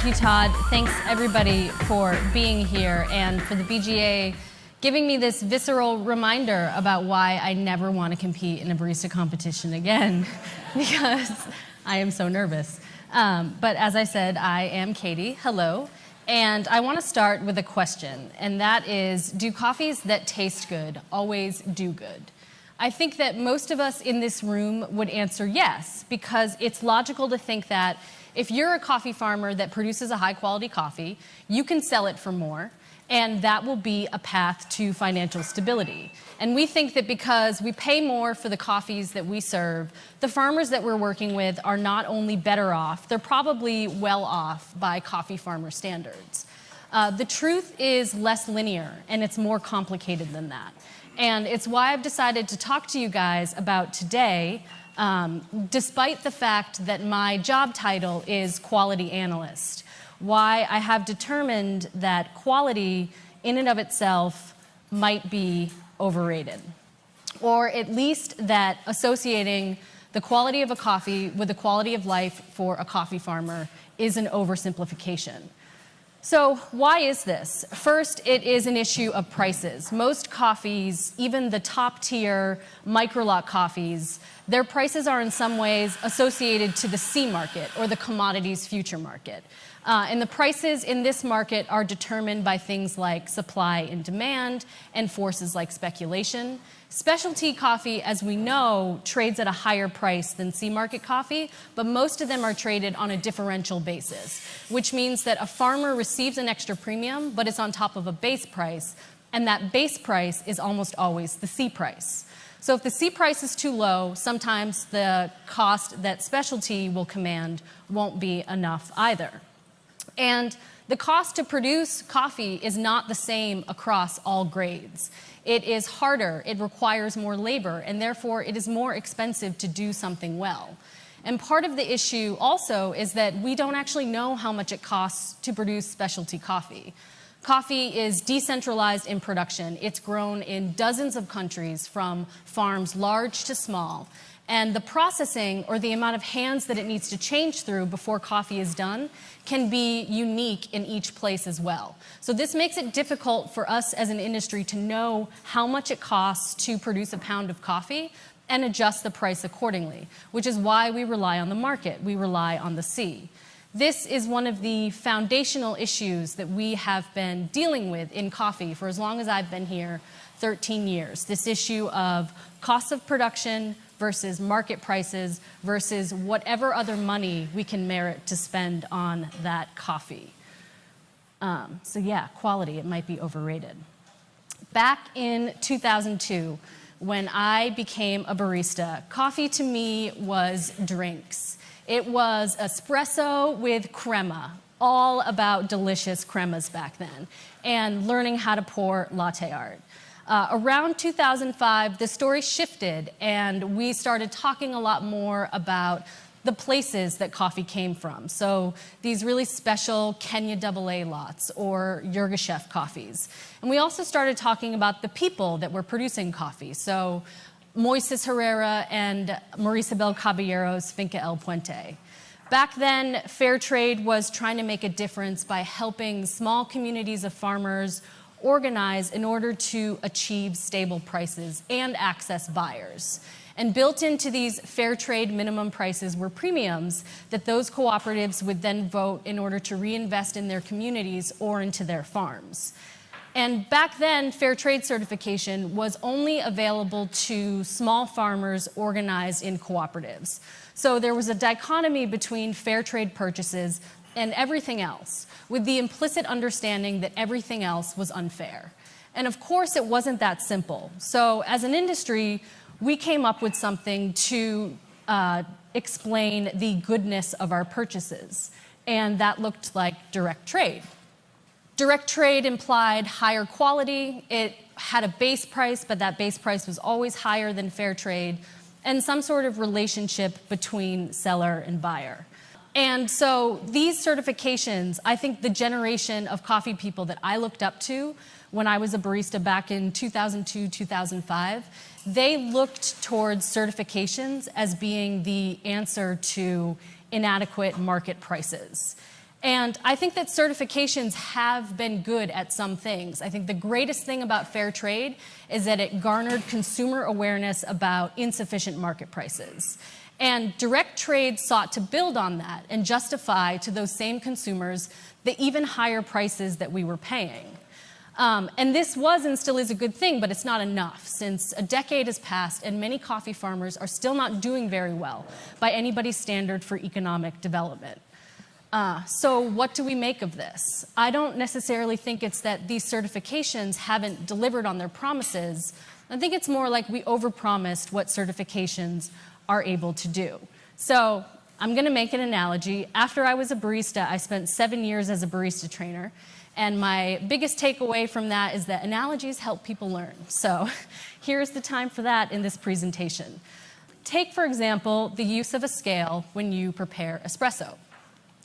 you, Todd. Thanks, everybody, for being here and for the BGA giving me this visceral reminder about why I never want to compete in a barista competition again, because I am so nervous. But as I said, I am Katie. Hello. And I want to start with a question, and that is, do coffees that taste good always do good? I think that most of us in this room would answer yes, because it's logical to think that if you're a coffee farmer that produces a high-quality coffee, you can sell it for more, and that will be a path to financial stability. And we think that because we pay more for the coffees that we serve, the farmers that we're working with are not only better off, they're probably well off by coffee farmer standards. The truth is less linear, and it's more complicated than that. And it's why I've decided to talk to you guys about today, despite the fact that my job title is Quality Analyst, why I have determined that quality in and of itself might be overrated, or at least that associating the quality of a coffee with the quality of life for a coffee farmer is an oversimplification. So why is this? First, it is an issue of prices. Most coffees, even the top tier micro-lot coffees, their prices are in some ways associated to the C market or the commodities future market. And the prices in this market are determined by things like supply and demand and forces like speculation. Specialty coffee, as we know, trades at a higher price than C-market coffee, but most of them are traded on a differential basis, which means that a farmer receives an extra premium, but it's on top of a base price, and that base price is almost always the C price. So if the C price is too low, sometimes the cost that specialty will command won't be enough either. And the cost to produce coffee is not the same across all grades. It is harder, it requires more labor, and therefore it is more expensive to do something well. And part of the issue also is that we don't actually know how much it costs to produce specialty coffee. Coffee is decentralized in production. It's grown in dozens of countries, from farms large to small. And the processing, or the amount of hands that it needs to change through before coffee is done, can be unique in each place as well. So this makes it difficult for us as an industry to know how much it costs to produce a pound of coffee and adjust the price accordingly, which is why we rely on the market. We rely on the C. This is one of the foundational issues that we have been dealing with in coffee for as long as I've been here, 13 years. This issue of cost of production versus market prices versus whatever other money we can merit to spend on that coffee. So yeah, quality, it might be overrated. Back in 2002, when I became a barista, coffee to me was drinks. It was espresso with crema, all about delicious cremas back then, and learning how to pour latte art. Around 2005, the story shifted, and we started talking a lot more about the places that coffee came from. So these really special Kenya AA lots or Yirgacheffe coffees. And we also started talking about the people that were producing coffee. So Moises Herrera and Marisabel Caballero's Finca El Puente. Back then, fair trade was trying to make a difference by helping small communities of farmers organize in order to achieve stable prices and access buyers. And built into these fair trade minimum prices were premiums that those cooperatives would then vote in order to reinvest in their communities or into their farms. And back then, fair trade certification was only available to small farmers organized in cooperatives. So there was a dichotomy between fair trade purchases and everything else, with the implicit understanding that everything else was unfair. And of course, it wasn't that simple. So as an industry, we came up with something to explain the goodness of our purchases, and that looked like direct trade. Direct trade implied higher quality. It had a base price, but that base price was always higher than fair trade, and some sort of relationship between seller and buyer. And so these certifications, I think the generation of coffee people that I looked up to when I was a barista back in 2002, 2005, they looked towards certifications as being the answer to inadequate market prices. And I think that certifications have been good at some things. I think the greatest thing about fair trade is that it garnered consumer awareness about insufficient market prices. And direct trade sought to build on that and justify to those same consumers the even higher prices that we were paying. And this was and still is a good thing, but it's not enough, since a decade has passed and many coffee farmers are still not doing very well by anybody's standard for economic development. So what do we make of this? I don't necessarily think it's that these certifications haven't delivered on their promises. I think it's more like we overpromised what certifications are able to do. So I'm going to make an analogy. After I was a barista, I spent 7 years as a barista trainer. And my biggest takeaway from that is that analogies help people learn. So here's the time for that in this presentation. Take, for example, the use of a scale when you prepare espresso.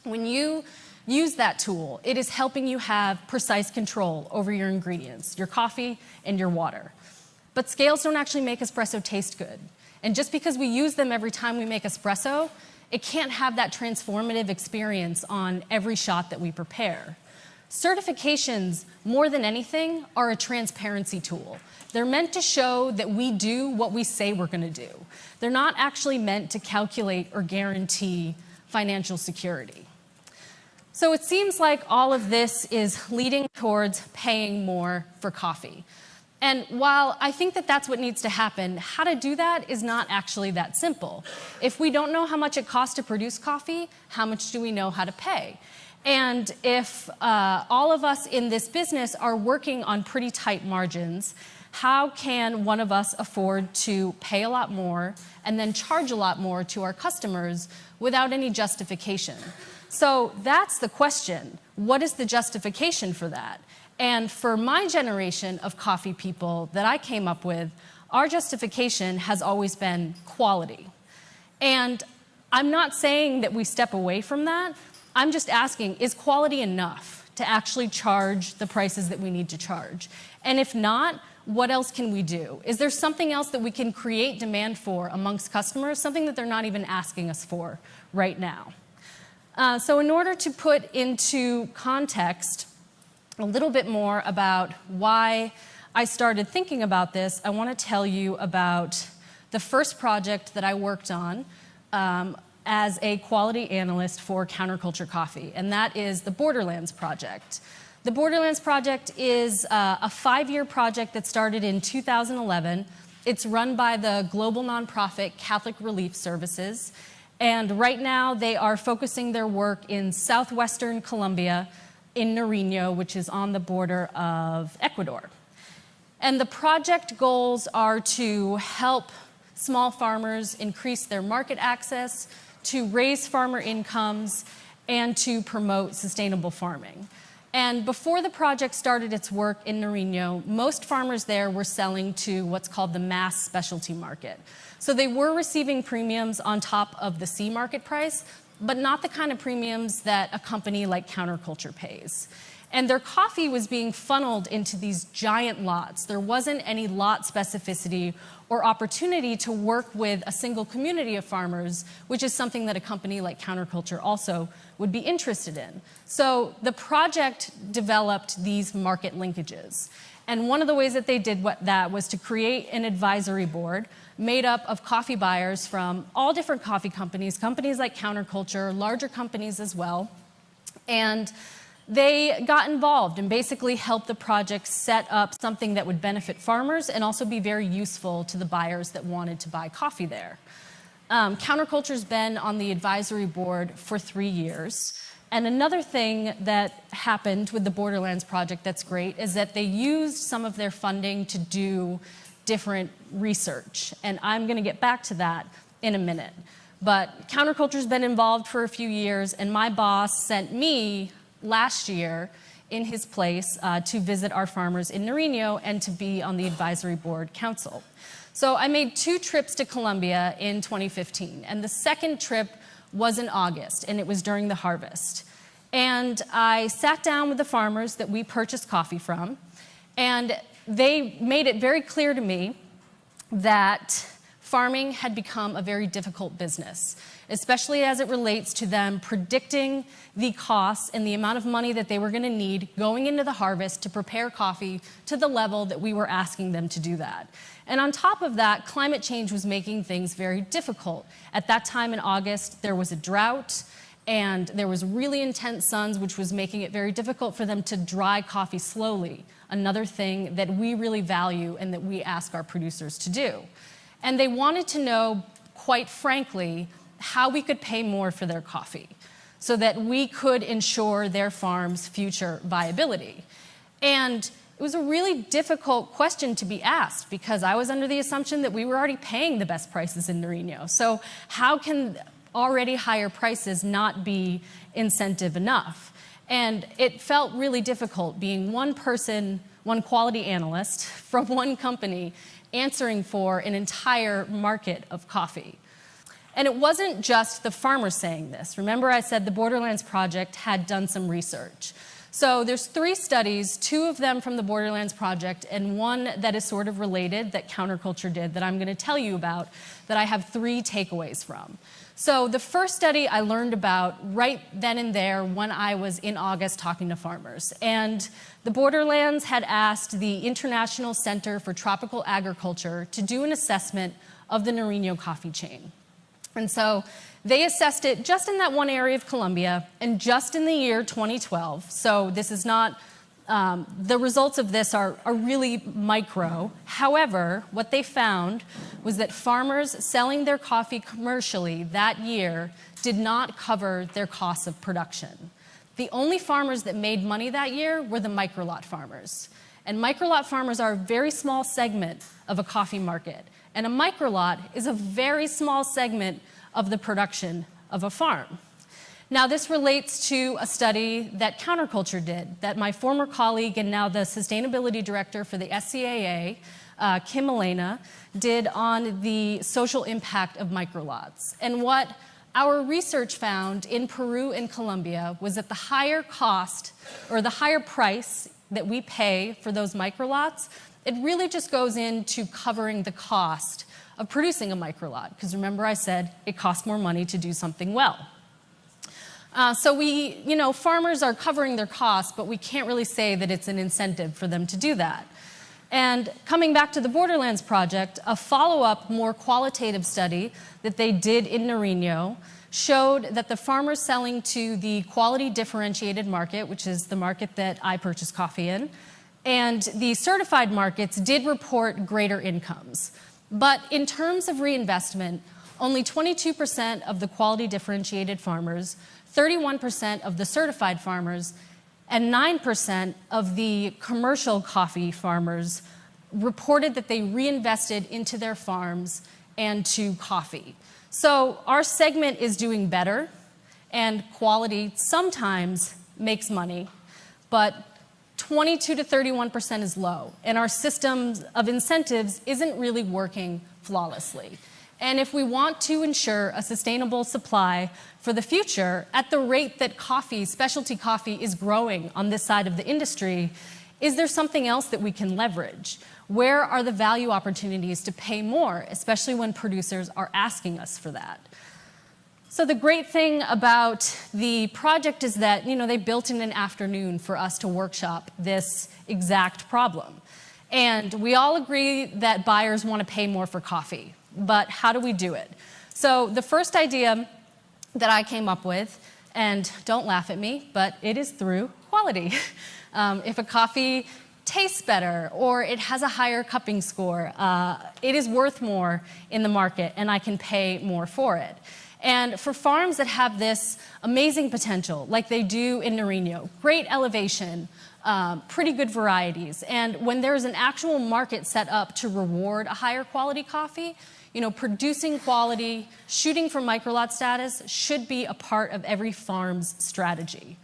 When you use that tool, it is helping you have precise control over your ingredients, your coffee and your water. But scales don't actually make espresso taste good. And just because we use them every time we make espresso, it can't have that transformative experience on every shot that we prepare. Certifications, more than anything, are a transparency tool. They're meant to show that we do what we say we're going to do. They're not actually meant to calculate or guarantee financial security. So it seems like all of this is leading towards paying more for coffee. And while I think that that's what needs to happen, how to do that is not actually that simple. If we don't know how much it costs to produce coffee, how much do we know how to pay? And if all of us in this business are working on pretty tight margins, how can one of us afford to pay a lot more and then charge a lot more to our customers without any justification? So that's the question. What is the justification for that? And for my generation of coffee people that I came up with, our justification has always been quality. And I'm not saying that we step away from that. I'm just asking, is quality enough to actually charge the prices that we need to charge? And if not, what else can we do? Is there something else that we can create demand for amongst customers, something that they're not even asking us for right now? So in order to put into context a little bit more about why I started thinking about this, I want to tell you about the first project that I worked on as a quality analyst for counterculture coffee, and that is the Borderlands Project. The Borderlands Project is a 5-year project that started in 2011. It's run by the global nonprofit Catholic Relief Services, and right now they are focusing their work in southwestern Colombia, in Nariño, which is on the border of Ecuador. And the project goals are to help small farmers increase their market access, to raise farmer incomes, and to promote sustainable farming. And before the project started its work in Nariño, most farmers there were selling to what's called the mass specialty market. So they were receiving premiums on top of the C market price, but not the kind of premiums that a company like Counterculture pays. And their coffee was being funneled into these giant lots. There wasn't any lot specificity or opportunity to work with a single community of farmers, which is something that a company like Counterculture also would be interested in. So the project developed these market linkages. And one of the ways that they did that was to create an advisory board made up of coffee buyers from all different coffee companies, companies like Counterculture, larger companies as well. And they got involved and basically helped the project set up something that would benefit farmers and also be very useful to the buyers that wanted to buy coffee there. Counterculture's been on the advisory board for 3 years. And another thing that happened with the Borderlands project that's great is that they used some of their funding to do different research. And I'm going to get back to that in a minute. But Counterculture's been involved for a few years, and my boss sent me last year in his place to visit our farmers in Nariño and to be on the advisory board council. So I made 2 trips to Colombia in 2015, and the second trip was in August, and it was during the harvest. And I sat down with the farmers that we purchased coffee from, and they made it very clear to me that farming had become a very difficult business, especially as it relates to them predicting the costs and the amount of money that they were going to need going into the harvest to prepare coffee to the level that we were asking them to do that. And on top of that, climate change was making things very difficult. At that time in August, there was a drought, and there was really intense suns, which was making it very difficult for them to dry coffee slowly, another thing that we really value and that we ask our producers to do. And they wanted to know, quite frankly, how we could pay more for their coffee so that we could ensure their farm's future viability. And it was a really difficult question to be asked because I was under the assumption that we were already paying the best prices in Nariño. So how can already higher prices not be incentive enough? And it felt really difficult being one person, one quality analyst from one company answering for an entire market of coffee. And it wasn't just the farmers saying this. Remember I said the Borderlands Project had done some research. So there's 3 studies, 2 of them from the Borderlands Project and one that is sort of related that Counterculture did that I'm going to tell you about that I have 3 takeaways from. So the first study I learned about right then and there when I was in August talking to farmers. And the Borderlands had asked the International Center for Tropical Agriculture to do an assessment of the Nariño coffee chain. And so they assessed it just in that one area of Colombia and just in the year 2012. So this is not, the results of this are really micro. However, what they found was that farmers selling their coffee commercially that year did not cover their costs of production. The only farmers that made money that year were the microlot farmers. And microlot farmers are a very small segment of a coffee market. And a microlot is a very small segment of the production of a farm. Now, this relates to a study that Counterculture did, that my former colleague and now the sustainability director for the SCAA, Kim Elena, did on the social impact of microlots. And what our research found in Peru and Colombia was that the higher cost or the higher price that we pay for those microlots, it really just goes into covering the cost of producing a microlot, because remember I said it costs more money to do something well. So farmers are covering their costs, but we can't really say that it's an incentive for them to do that. And coming back to the Borderlands Project, a follow-up, more qualitative study that they did in Nariño showed that the farmers selling to the quality differentiated market, which is the market that I purchase coffee in, and the certified markets did report greater incomes. But in terms of reinvestment, only 22% of the quality differentiated farmers, 31% of the certified farmers, and 9% of the commercial coffee farmers reported that they reinvested into their farms and to coffee. So our segment is doing better, and quality sometimes makes money, but 22 to 31% is low, and our system of incentives isn't really working flawlessly. And if we want to ensure a sustainable supply for the future at the rate that coffee, specialty coffee, is growing on this side of the industry, is there something else that we can leverage? Where are the value opportunities to pay more, especially when producers are asking us for that? So the great thing about the project is that, they built in an afternoon for us to workshop this exact problem. And we all agree that buyers want to pay more for coffee, but how do we do it? So the first idea that I came up with, and don't laugh at me, but it is through quality. If a coffee tastes better or it has a higher cupping score, it is worth more in the market and I can pay more for it. And for farms that have this amazing potential, like they do in Nariño, great elevation, pretty good varieties, and when there's an actual market set up to reward a higher quality coffee, producing quality, shooting for microlot status should be a part of every farm's strategy.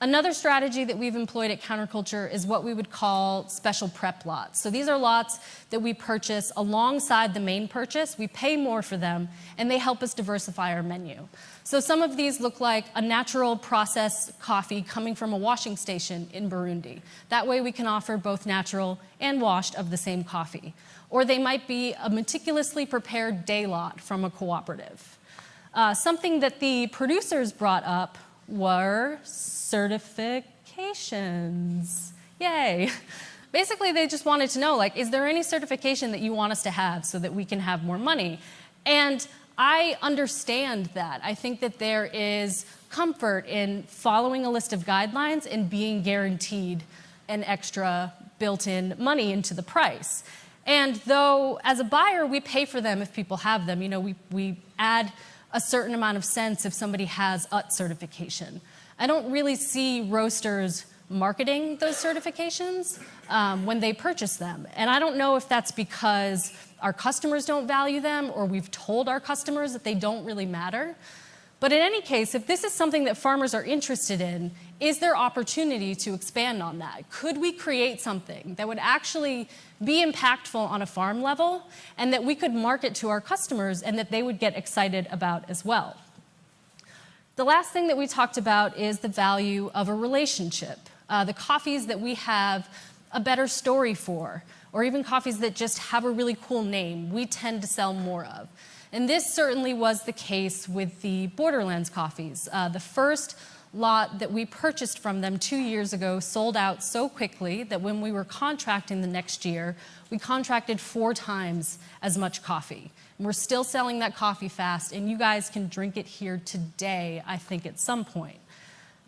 Another strategy that we've employed at Counterculture is what we would call special prep lots. So these are lots that we purchase alongside the main purchase. We pay more for them, and they help us diversify our menu. So some of these look like a natural process coffee coming from a washing station in Burundi. That way we can offer both natural and washed of the same coffee. Or they might be a meticulously prepared day lot from a cooperative. Something that the producers brought up were certifications. Yay. Basically, they just wanted to know, like, is there any certification that you want us to have so that we can have more money? And I understand that. I think that there is comfort in following a list of guidelines and being guaranteed an extra built-in money into the price. And though, as a buyer, we pay for them if people have them. You know, we add a certain amount of cents if somebody has UT certification. I don't really see roasters marketing those certifications when they purchase them. And I don't know if that's because our customers don't value them or we've told our customers that they don't really matter. But in any case, if this is something that farmers are interested in, is there opportunity to expand on that? Could we create something that would actually be impactful on a farm level and that we could market to our customers and that they would get excited about as well? The last thing that we talked about is the value of a relationship. The coffees that we have a better story for, or even coffees that just have a really cool name, we tend to sell more of. And this certainly was the case with the Borderlands coffees. The first lot that we purchased from them 2 years ago sold out so quickly that when we were contracting the next year, we contracted 4 times as much coffee. And we're still selling that coffee fast, and you guys can drink it here today, I think, at some point.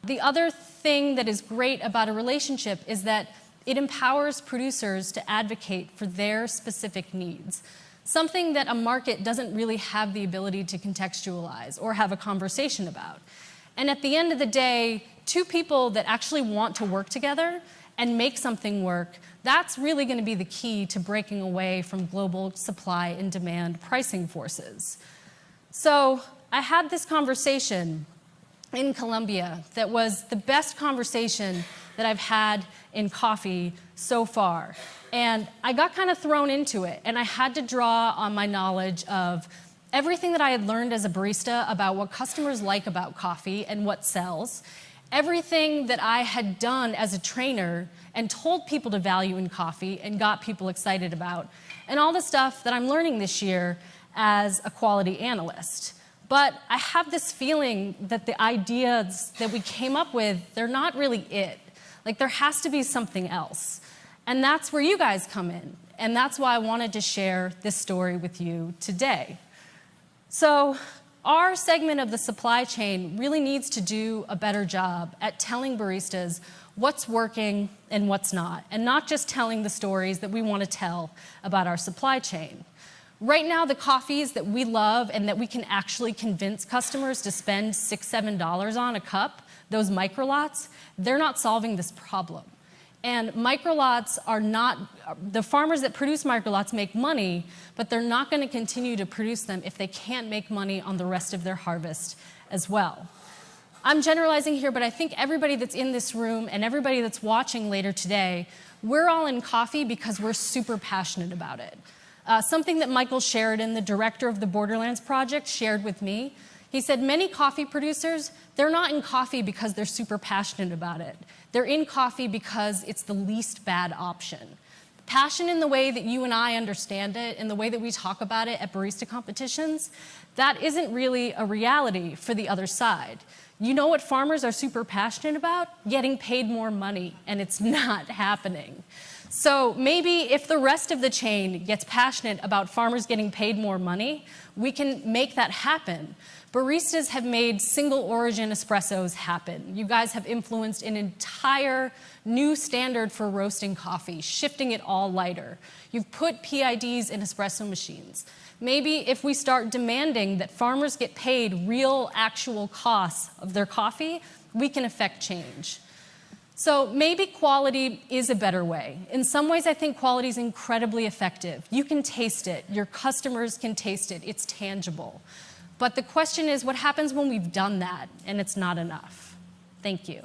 The other thing that is great about a relationship is that it empowers producers to advocate for their specific needs, something that a market doesn't really have the ability to contextualize or have a conversation about. And at the end of the day, 2 people that actually want to work together and make something work, that's really going to be the key to breaking away from global supply and demand pricing forces. So I had this conversation in Colombia that was the best conversation that I've had in coffee so far. And I got kind of thrown into it, and I had to draw on my knowledge of everything that I had learned as a barista about what customers like about coffee and what sells, everything that I had done as a trainer and told people to value in coffee and got people excited about, and all the stuff that I'm learning this year as a quality analyst. But I have this feeling that the ideas that we came up with, they're not really it. Like, there has to be something else. And that's where you guys come in. And that's why I wanted to share this story with you today. So our segment of the supply chain really needs to do a better job at telling baristas what's working and what's not, and not just telling the stories that we want to tell about our supply chain. Right now, the coffees that we love and that we can actually convince customers to spend $6, $7 on a cup, those microlots, they're not solving this problem. And microlots are not, the farmers that produce microlots make money, but they're not going to continue to produce them if they can't make money on the rest of their harvest as well. I'm generalizing here, but I think everybody that's in this room and everybody that's watching later today, we're all in coffee because we're super passionate about it. Something that Michael Sheridan, the director of the Borderlands Project, shared with me. He said many coffee producers, they're not in coffee because they're super passionate about it. They're in coffee because it's the least bad option. Passion in the way that you and I understand it, and the way that we talk about it at barista competitions, that isn't really a reality for the other side. You know what farmers are super passionate about? Getting paid more money, and it's not happening. So maybe if the rest of the chain gets passionate about farmers getting paid more money, we can make that happen. Baristas have made single origin espressos happen. You guys have influenced an entire new standard for roasting coffee, shifting it all lighter. You've put PIDs in espresso machines. Maybe if we start demanding that farmers get paid real, actual costs of their coffee, we can affect change. So maybe quality is a better way. In some ways, I think quality is incredibly effective. You can taste it. Your customers can taste it. It's tangible. But the question is, what happens when we've done that and it's not enough? Thank you.